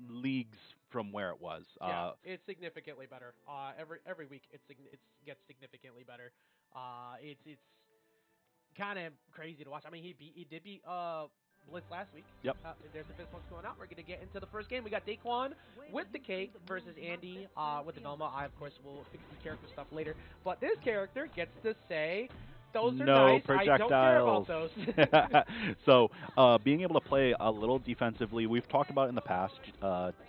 leagues from where it was. Yeah, it's significantly better. Every week it gets significantly better. It's kind of crazy to watch. I mean, he did beat Blitz last week. Yep. There's the fifth one's going out. We're gonna get into the first game. We got Daykwion with the cake versus Andy with the Velma. I of course will fix the character stuff later, but this character gets to say. Those are No nice. I don't care about projectiles. those. So, being able to play a little defensively, we've talked about it in the past.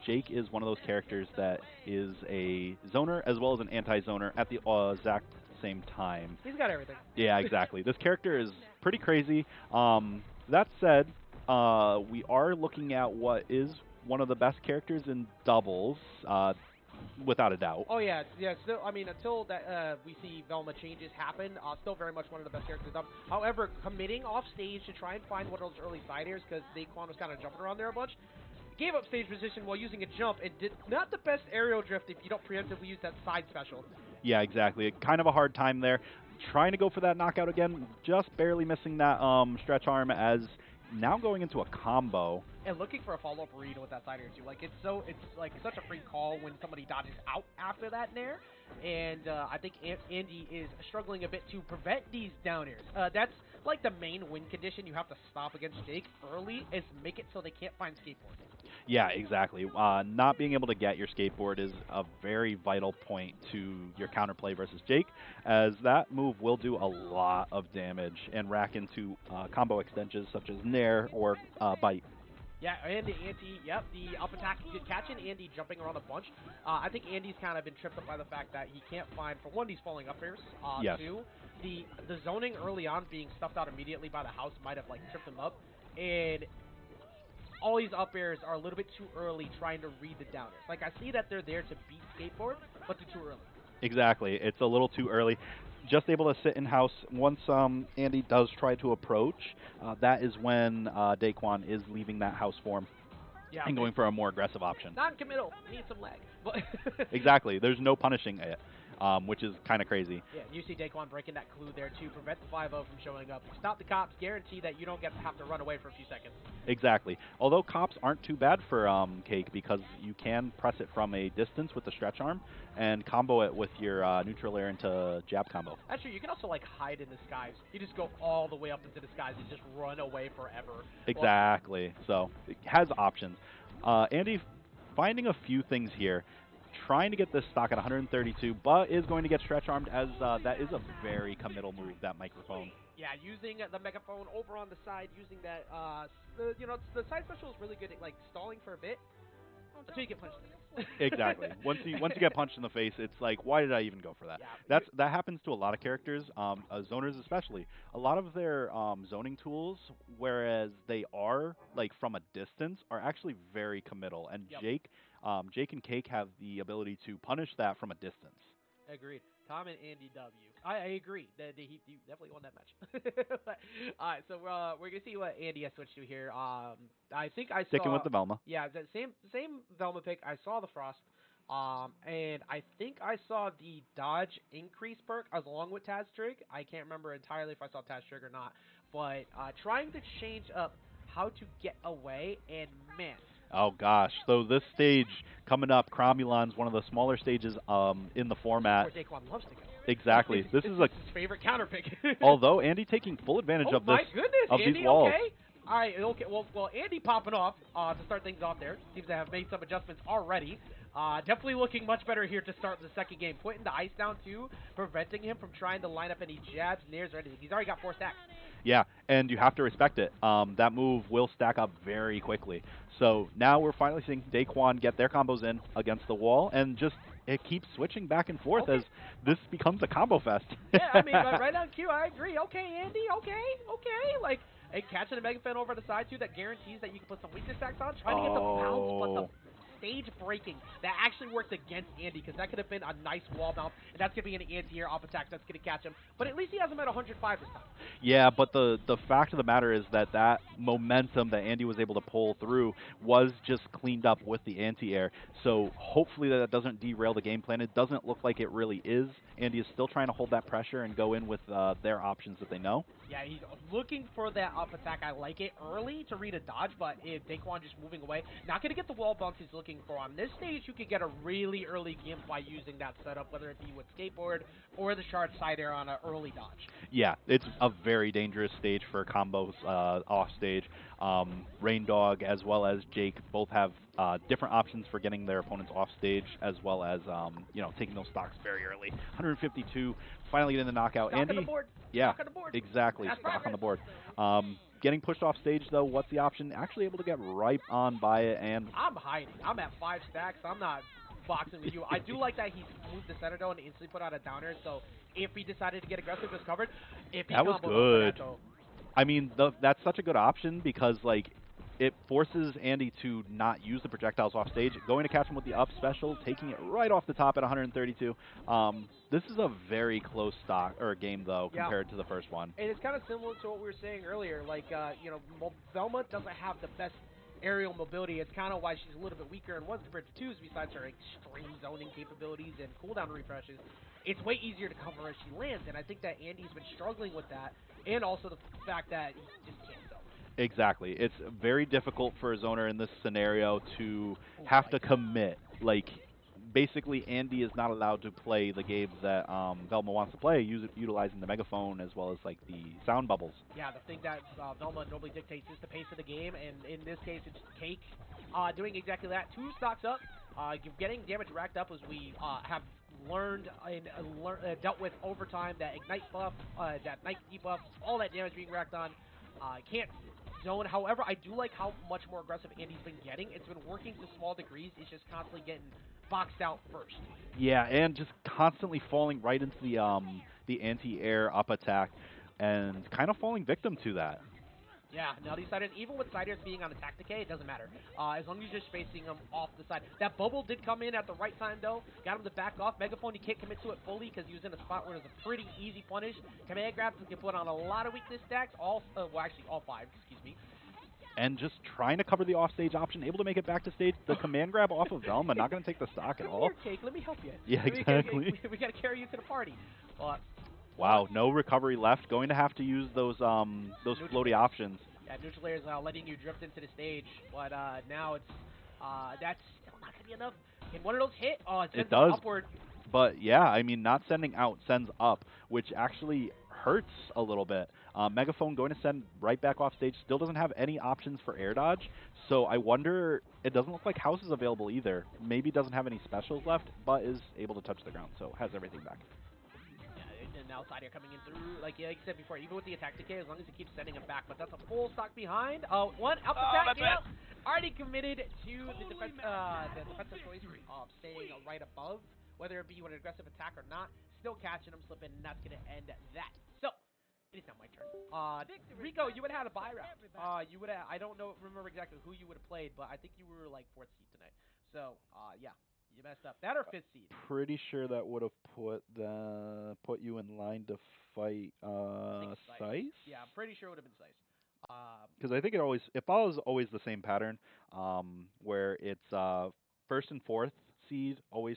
Jake is one of those characters that is a zoner as well as an anti-zoner at the exact same time. He's got everything. Yeah, exactly. This character is pretty crazy. That said, we are looking at what is one of the best characters in doubles, without a doubt. Oh yeah, yeah. Still, I mean, until that we see Velma changes happen, still very much one of the best characters up. However, committing off stage to try and find one of those early side airs because Daykwion was kind of jumping around there a bunch. Gave up stage position while using a jump and did not the best aerial drift if you don't preemptively use that side special. Yeah, exactly. Kind of a hard time there. Trying to go for that knockout again, just barely missing that stretch arm as now going into a combo. And looking for a follow-up read with that side air too. Like it's like such a free call when somebody dodges out after that nair. And I think Andy is struggling a bit to prevent these down airs. That's like the main win condition you have to stop against Jake early is make it so they can't find skateboard. Yeah, exactly. Not being able to get your skateboard is a very vital point to your counterplay versus Jake, as that move will do a lot of damage and rack into combo extensions such as Nair or Bite. Yeah, and yep, the up attack catching Andy jumping around a bunch. I think Andy's kind of been tripped up by the fact that he can't find, for one, these falling up airs. Yes. Two, the zoning early on being stuffed out immediately by the house might have like tripped him up. And all these up airs are a little bit too early trying to read the down airs. Like, I see that they're there to beat skateboard, but they're too early. Exactly. It's a little too early. Just able to sit in house. Once Andy does try to approach, that is when Daykwion is leaving that house form Yeah, and going for a more aggressive option. non-committal. Need some lag. But Exactly. There's no punishing it, which is kind of crazy. yeah, you see Daykwion breaking that clue there to prevent the 5-0 from showing up. Stop the cops, guarantee that you don't have to run away for a few seconds. Exactly. Although cops aren't too bad for Cake because you can press it from a distance with the stretch arm and combo it with your neutral air into jab combo. Actually, you can also like hide in the skies. You just go all the way up into the skies and just run away forever. Exactly. So it has options. Andy finding a few things here. Trying to get this stock at 132, but is going to get stretch armed as that is a very committal move, that microphone. Yeah, using the megaphone over on the side, using that, the side special is really good at, like, stalling for a bit until you get punched in the face. Exactly. Once you get punched in the face, it's like, why did I even go for that? Yeah, That happens to a lot of characters, zoners especially. A lot of their zoning tools, whereas they are like from a distance, are actually very committal. And Yep. Jake and Cake have the ability to punish that from a distance. Agreed. Tom and Andy W. I agree. He definitely won that match. All right, so we're gonna see what Andy has switched to here. I think I saw Sticking with the Velma. Yeah, the same Velma pick. I saw the Frost. And I think I saw the dodge increase perk as along with Taz Trig. I can't remember entirely if I saw Taz Trig or not, but trying to change up how to get away, and man. Oh gosh! So this stage coming up, Cromulon's one of the smaller stages in the format. Where Daykwion loves to go. Exactly. This is a his favorite counter pick. although Andy taking full advantage oh of my this goodness, of Andy, these walls. okay. All right, okay. Well, Andy popping off to start things off there. Seems to have made some adjustments already. Definitely looking much better here to start the second game. Putting the ice down too, preventing him from trying to line up any jabs, nairs, or anything. He's already got 4 stacks. Yeah, and you have to respect it. That move will stack up very quickly. So now we're finally seeing Daykwion get their combos in against the wall, and just it keeps switching back and forth as this becomes a combo fest. Yeah, I mean, right on cue, I agree. Okay, Andy, okay. Like, and catching a Mega Fan over the side, too, that guarantees that you can put some weakness stacks on. Trying to get the bounce, but the stage stage breaking that actually worked against Andy, because that could have been a nice wall bounce, and that's going to be an anti-air up attack that's going to catch him. But at least he has him at 105 this time. Yeah, but the fact of the matter is that momentum that Andy was able to pull through was just cleaned up with the anti-air. So hopefully that doesn't derail the game plan. It doesn't look like it really is. Andy is still trying to hold that pressure and go in with their options that they know. Yeah, he's looking for that up attack. I like it early to read a dodge, but if Daykwion just moving away, not going to get the wall bounce he's looking for. On this stage, you could get a really early gimp by using that setup, whether it be with skateboard or the shard side air on an early dodge. Yeah, it's a very dangerous stage for combos off stage. Rain Dog as well as Jake both have different options for getting their opponents off stage, as well as taking those stocks very early. 152, finally getting the knockout. Stock Andy, on the board. yeah, Stock on the board. exactly, That's stock on the progress. board. Getting pushed off stage though, what's the option? Actually able to get right on by it, and I'm hiding. I'm at 5 stacks. I'm not boxing with you. I do like that he moved the center though and instantly put out a downer. So if he decided to get aggressive, it was covered. If he that was comboed good. That, though, I mean, that's such a good option because like it forces Andy to not use the projectiles off stage, going to catch him with the up special, taking it right off the top at 132. This is a very close game though compared to the first one. And it's kind of similar to what we were saying earlier. Like Velma doesn't have the best aerial mobility. It's kind of why she's a little bit weaker in ones compared to twos, besides her extreme zoning capabilities and cooldown refreshes. It's way easier to cover as she lands, and I think that Andy's been struggling with that, and also the fact that he just can't zone. Exactly. It's very difficult for a zoner in this scenario to have to commit. Like, basically, Andy is not allowed to play the games that Velma wants to play, utilizing the megaphone as well as like the sound bubbles. Yeah, the thing that Velma normally dictates is the pace of the game, and in this case, it's Cake doing exactly that. 2 stocks up, getting damage racked up as we have learned and dealt with over time. That ignite buff, that night debuff, all that damage being racked on. Can't zone. However, I do like how much more aggressive Andy's been getting. It's been working to small degrees. It's just constantly getting boxed out first. Yeah, and just constantly falling right into the anti-air up attack, and kind of falling victim to that. Yeah, now these siders, even with siders being on attack decay, it doesn't matter. As long as you're just spacing them off the side. That bubble did come in at the right time, though. Got him to back off. Megaphone, he can't commit to it fully because he was in a spot where it was a pretty easy punish. Command grabs can put on a lot of weakness stacks. All 5, excuse me. And just trying to cover the offstage option, able to make it back to stage. The command grab off of Velma, not going to take the stock at all. Come here, Cake, let me help you. Yeah, exactly. We got to carry you to the party. Wow, no recovery left. Going to have to use those floaty options. Yeah, neutral air is letting you drift into the stage, but now it's that's still not gonna be enough. Can one of those hit? Oh, it does. Upward. But yeah, I mean, not sending out sends up, which actually hurts a little bit. Megaphone going to send right back off stage. Still doesn't have any options for air dodge, so I wonder. It doesn't look like House is available either. Maybe doesn't have any specials left, but is able to touch the ground, so has everything back. And now side air coming in through, like I said before, even with the attack decay, as long as he keeps sending him back. But that's a full stock behind. One up attack, already committed to the defensive choice of staying right above, whether it be with an aggressive attack or not. Still catching him slipping, and that's going to end that. So, it is now my turn. Rico, you would have had a buy round. You would have, I don't remember exactly who you would have played, but I think you were like 4th seed tonight. So, yeah. You messed up. That or 5th seed? Pretty sure that would have put you in line to fight Sice. Yeah, I'm pretty sure it would have been Sice. Because I think it follows always the same pattern, where it's 1st and 4th seed always